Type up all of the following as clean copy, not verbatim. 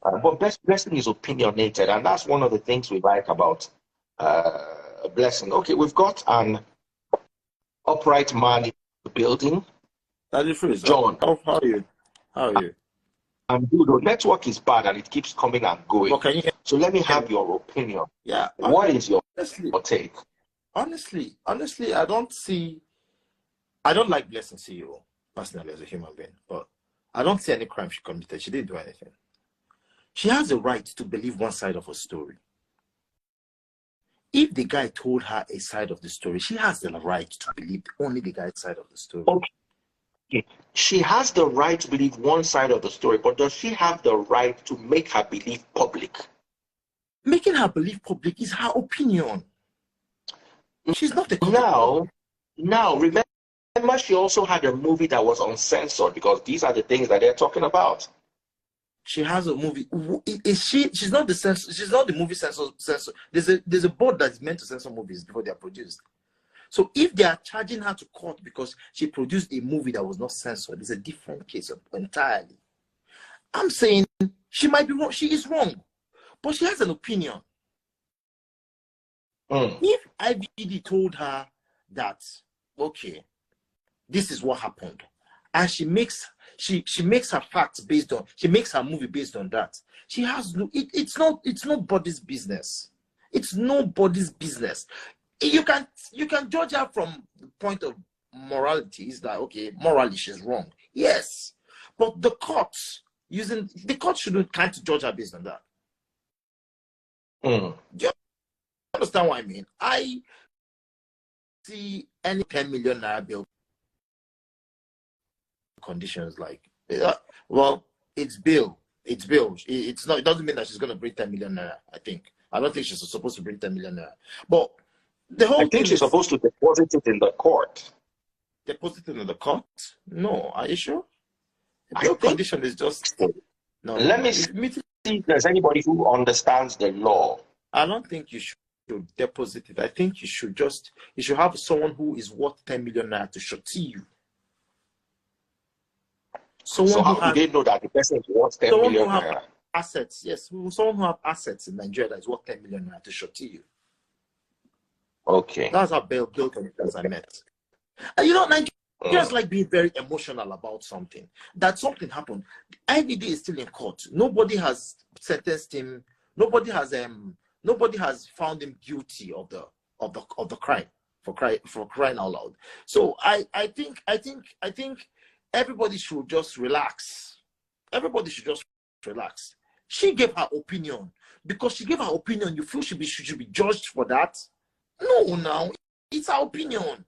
But Blessing is opinionated, and that's one of the things we like about Blessing. Okay, we've got an upright man in the building. That is true. John. How are you? How are you? I'm good. The network is bad and it keeps coming and going. Well, can you so let me have your opinion. Yeah. What is your take? Honestly, I don't like Blessing CEO personally as a human being, but I don't see any crime she committed. She didn't do anything. She has a right to believe one side of her story. If the guy told her a side of the story, she has the right to believe only the guy's side of the story. Okay. She has the right to believe one side of the story, but does she have the right to make her belief public? Making her belief public is her opinion. She's not a Now, remember she also had a movie that was uncensored because these are the things that they're talking about. She has a movie. She's not the censor. She's not the movie censor. There's a board that's meant to censor movies before they are produced. So if they are charging her to court because she produced a movie that was not censored, it's a different case entirely. I'm saying she might be wrong. She is wrong, but she has an opinion. If IVD told her that, okay, this is what happened, and she makes her facts based on, she makes her movie based on that, she has no, it's nobody's business. It's nobody's business. You can judge her from the point of morality. Is that okay? Morally, she's wrong. Yes, but the courts can't judge her based on that. Do you understand what I mean? I see any 10 million naira bill conditions like, well, it's bill. It's not. It doesn't mean that she's going to bring 10 million naira. I don't think she's supposed to bring 10 million naira. But the whole I think she's supposed to deposit it in the court. Deposit it in the court? No, are you sure? The condition is just no. Let me see if there's anybody who understands the law. I don't think you should deposit it. I think you should have someone who is worth 10 million naira to shorty you. So how do they know that the person is worth 10 million naira? Assets, yes. Someone who have assets in Nigeria that is worth 10 million naira to shorty you. Okay. That's how bill conditions are met. And Nigerians like being very emotional about something. That something happened. IVD is still in court. Nobody has sentenced him. Nobody has found him guilty of the crime for crying out loud. So I think everybody should just relax. Everybody should just relax. She gave her opinion. Because she gave her opinion, you feel she should be judged for that? No, it's her opinion.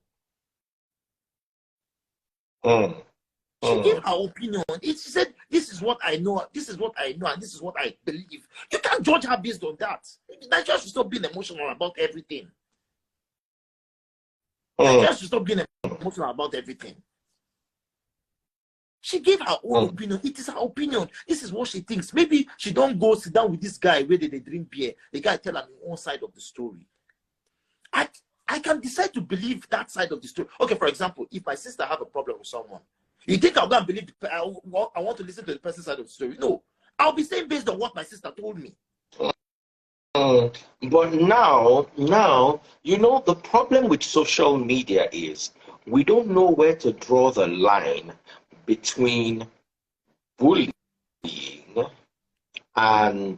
She gave her opinion. She said, "This is what I know. This is what I know, and this is what I believe." You can't judge her based on that. Nigeria should stop being emotional about everything. Nigeria should stop being emotional about everything. She gave her own opinion. It is her opinion. This is what she thinks. Maybe she don't go sit down with this guy where they drink beer. The guy tell her one side of the story. I can decide to believe that side of the story. Okay, for example, if my sister have a problem with someone, you think I'll go and believe I want to listen to the person's side of the story? No, I'll be saying based on what my sister told me. But now, the problem with social media is we don't know where to draw the line between bullying and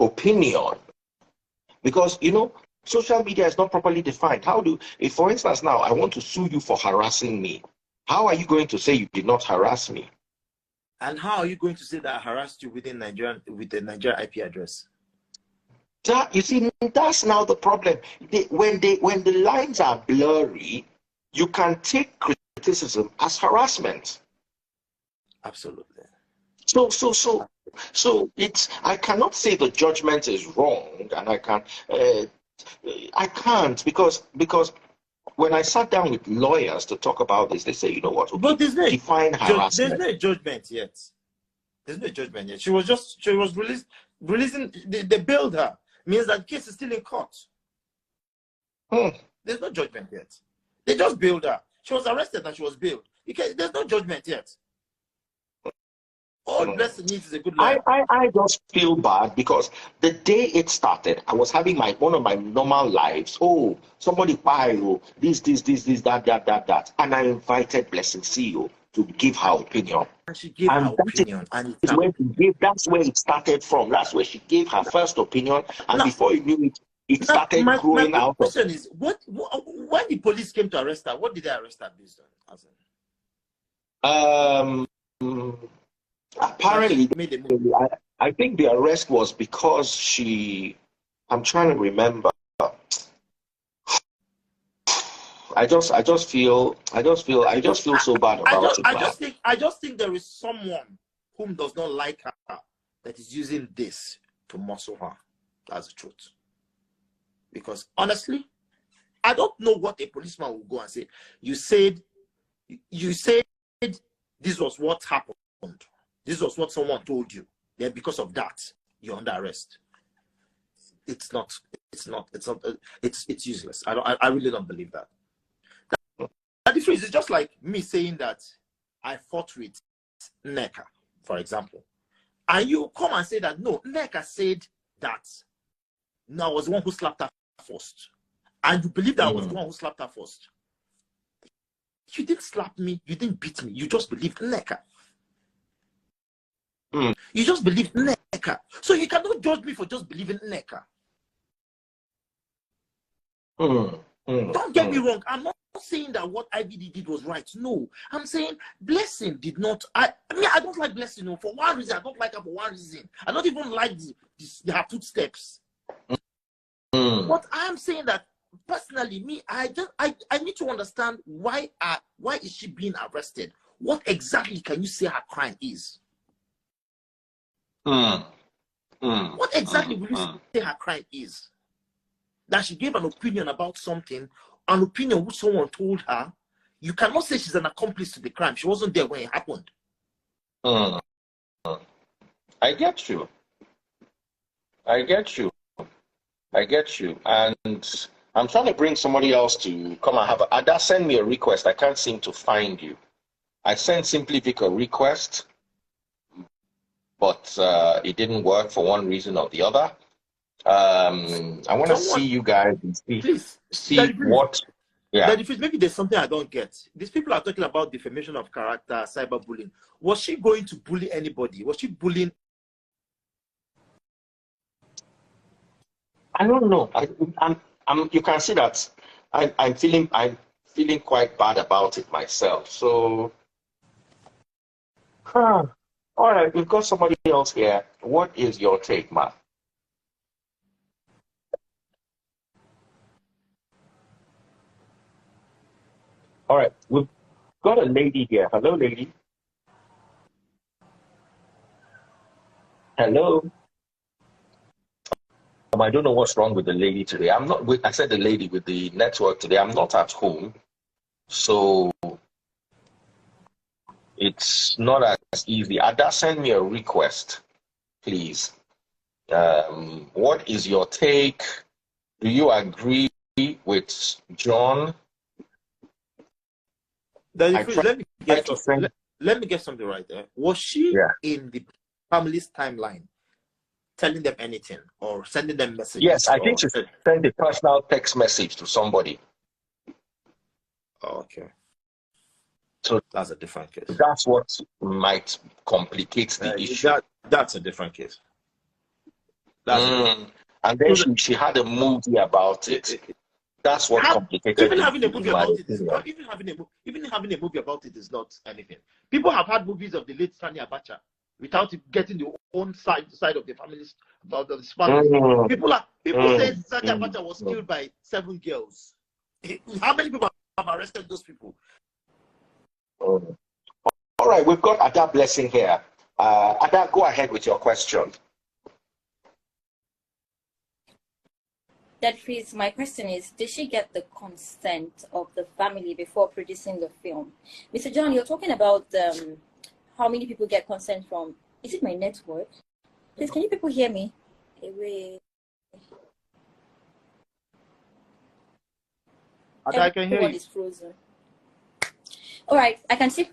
opinion. Because, social media is not properly defined. If for instance now I want to sue you for harassing me, how are you going to say you did not harass me? And how are you going to say that I harassed you with the Nigerian IP address? You see, that's now the problem. When the lines are blurry, you can take criticism as harassment. Absolutely. So I cannot say the judgment is wrong, and I can't because when I sat down with lawyers to talk about this, they say, you know what? Okay, but define harassment. There's no judgment yet. There's no judgment yet. She was releasing. They bailed her. Means that case is still in court. There's no judgment yet. They just bailed her. She was arrested and she was bailed. There's no judgment yet. All Blessing needs is a good lawyer. I just feel bad because the day it started, I was having one of my normal lives. Oh, somebody buy this, that. And I invited Blessing CEO to give her opinion. And she gave her opinion. And that's where it started from. That's where she gave her first opinion. And now, before you knew it, it started growing out. My question is, when the police came to arrest her, what did they arrest her based on? Apparently, I think the arrest was because I'm trying to remember. I just feel so bad about it. I just think there is someone whom does not like her that is using this to muscle her. That's the truth. Because honestly, I don't know what a policeman will go and say. You said this was what happened. This was what someone told you. Then because of that, you're under arrest. It's useless. I really don't believe that. The difference is just like me saying that I fought with Neka, for example. And you come and say that, no, Neka said that. No, I was the one who slapped her first. And you believe that I was the one who slapped her first. You didn't slap me. You didn't beat me. You just believed Neka. You just believed Neka. So you cannot judge me for just believing Neka. Don't get me wrong. I'm not saying that what IBD did was right. No. I'm saying Blessing did not. I don't like Blessing. No, for one reason. I don't like her for one reason. I don't even like her footsteps. But I'm saying that personally, I need to understand why is she being arrested? What exactly can you say her crime is? What exactly will you say her crime is? That she gave an opinion about something, an opinion which someone told her. You cannot say she's an accomplice to the crime. She wasn't there when it happened. I get you. And I'm trying to bring somebody else to come and have Ada send me a request. I can't seem to find you. I sent Simply Vic a request, but it didn't work for one reason or the other. I want to see you guys and see what. Yeah. Maybe there's something I don't get. These people are talking about defamation of character, cyberbullying. Was she going to bully anybody? Was she bullying? I don't know. You can see that I'm feeling quite bad about it myself. So, all right, we've got somebody else here. What is your take, Ma? All right, we've got a lady here. Hello, lady. Hello. I don't know what's wrong with the lady today. I said the lady with the network today. I'm not at home, so it's not as easy. Ada, send me a request, please. What is your take? Do you agree with John? Let me get something right there. Was she in the family's timeline telling them anything or sending them messages? Yes, I think she sent a personal text message to somebody. Oh, okay. So that's a different case. That's what might complicate the issue. That's a different case. And then she had a movie about it. That's what complicated it. Even having a movie about it is not anything. People have had movies of the late Sani Abacha without getting the own side of the families about the family. People say Sani Abacha was killed by 7 girls. How many people have arrested those people? All right, we've got Ada Blessing here. Ada, go ahead with your question. That freeze. My question is, did she get the consent of the family before producing the film? Mr. John, you're talking about how many people get consent from. Is it my network? Please, can you people hear me? I can hear you. Is frozen. All right, I can see.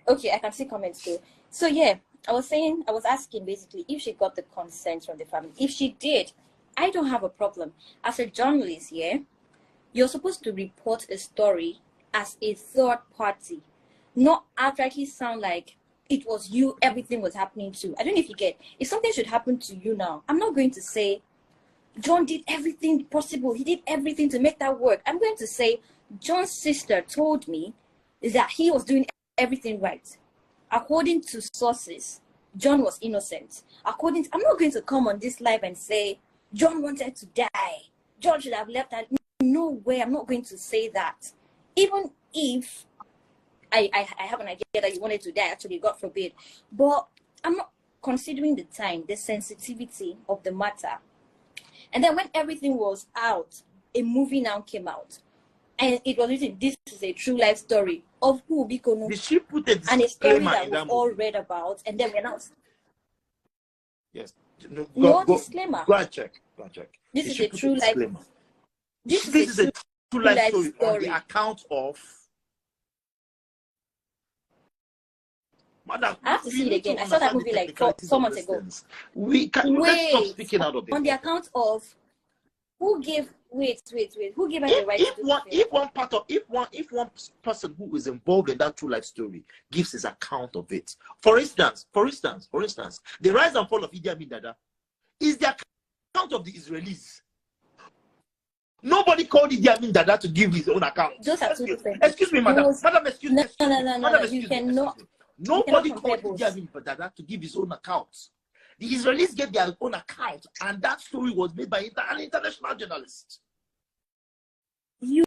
Okay, I can see comments too. So yeah, I was asking basically if she got the consent from the family. If she did, I don't have a problem. As a journalist, yeah, you're supposed to report a story as a third party, not outrightly sound like it was you, everything was happening to. I don't know if you get, if something should happen to you now, I'm not going to say, John did everything possible. He did everything to make that work. I'm going to say, John's sister told me that he was doing everything right. According to sources, John was innocent. I'm not going to come on this live and say, John wanted to die. John should have left. No way, I'm not going to say that. Even if I have an idea that he wanted to die, actually, God forbid. But I'm not considering the time, the sensitivity of the matter. And then when everything was out, a movie now came out. And it was written, this is a true life story of who Bikono. Did she put a and a story disclaimer that in we that all movie? read about. And then we announced. Yes. No disclaimer. Go and check. Go and check. This Did is she a put true life. disclaimer? This is a true life story on the account of. Madam, I have to see it again. I saw that movie like 4 months ago. Let's stop speaking out of the on the account of who gave who gave us the right to do if one person who is involved in that true life story gives his account of it. For instance, the rise and fall of Idi Amin Dada is the account of the Israelis. Nobody called Idi Amin Dada to give his own account. Those are two different. Excuse me, madam. Madam, excuse me. No. You cannot. Nobody called Idi Amin Dada to give his own account. The Israelis gave their own account, and that story was made by an international journalist. You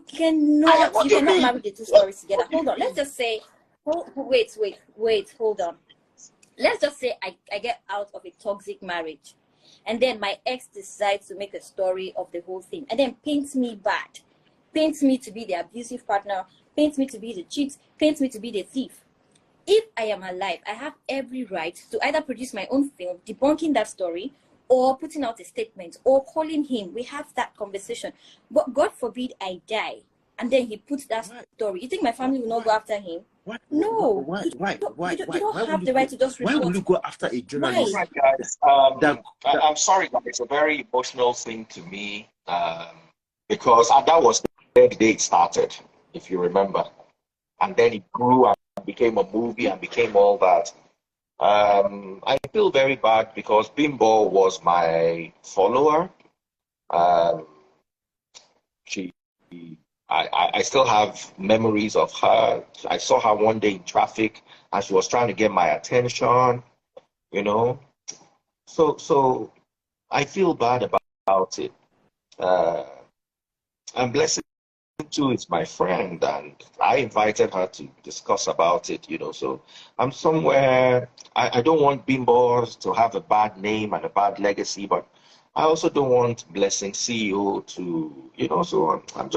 cannot marry the two stories together. Hold on. Let's just say, wait, hold on. Let's just say I get out of a toxic marriage, and then my ex decides to make a story of the whole thing, and then paints me bad, paints me to be the abusive partner, paints me to be the cheat, paints me to be the thief. If I am alive, I have every right to either produce my own film debunking that story, or putting out a statement, or calling him. We have that conversation. But God forbid I die, and then he puts that story. You think my family will not go after him? No. Why? You don't have the right to just report. Why will you go after a journalist? Right, guys. I'm sorry, but it's a very emotional thing to me, because that was the day it started, if you remember. And then it grew and became a movie and became all that. I feel very bad because Bimbo was my follower. I still have memories of her. I saw her one day in traffic and she was trying to get my attention, you know. So I feel bad about it. And Blessing too is my friend, and I invited her to discuss about it, you know. So I'm somewhere. I don't want Bimbos to have a bad name and a bad legacy, but I also don't want Blessing CEO to, you know. So I'm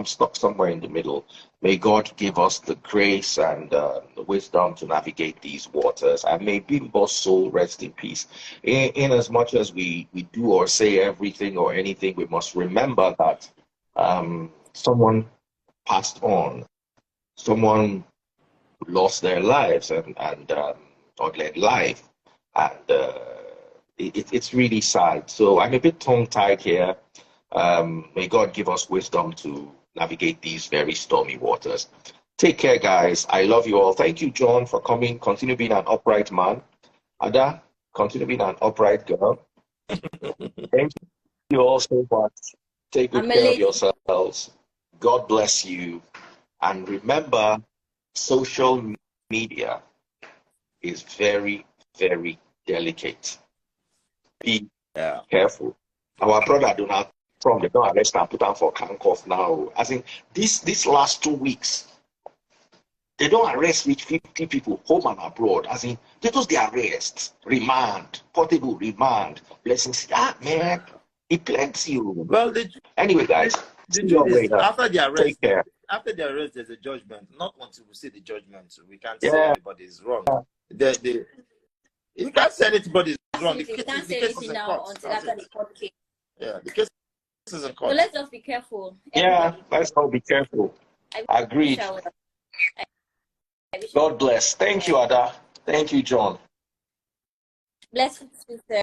stuck somewhere in the middle. May God give us the grace and the wisdom to navigate these waters, and may Bimbo's soul rest in peace. In as much as we do or say everything or anything, we must remember that someone passed on, someone lost their lives or their life, and it's really sad. So I'm a bit tongue-tied here. May God give us wisdom to navigate these very stormy waters. Take care, guys. I love you all. Thank you, John, for coming. Continue being an upright man. Ada, continue being an upright girl. Thank you all so much. Take good care of yourselves. God bless you. And remember, social media is very, very delicate. Be careful. Our brother Donald Trump, they don't arrest and put down for handcuff now. I think this last 2 weeks, they don't arrest with 50 people home and abroad. As in, they just the arrest, remand, portable remand, blessings. Man, it plants you. Well, anyway, guys. The truth is, after the arrest, take care. After the arrest, there's a judgment. Not until we see the judgment, so we can't say anybody's wrong. You can't say anybody's wrong. You can't say anything now until after the court case. Yeah, the case is in court. So let's just be careful. Yeah, let's all be careful. Agreed. God bless. Thank you, Ada. Thank you, John. Blessings, sister.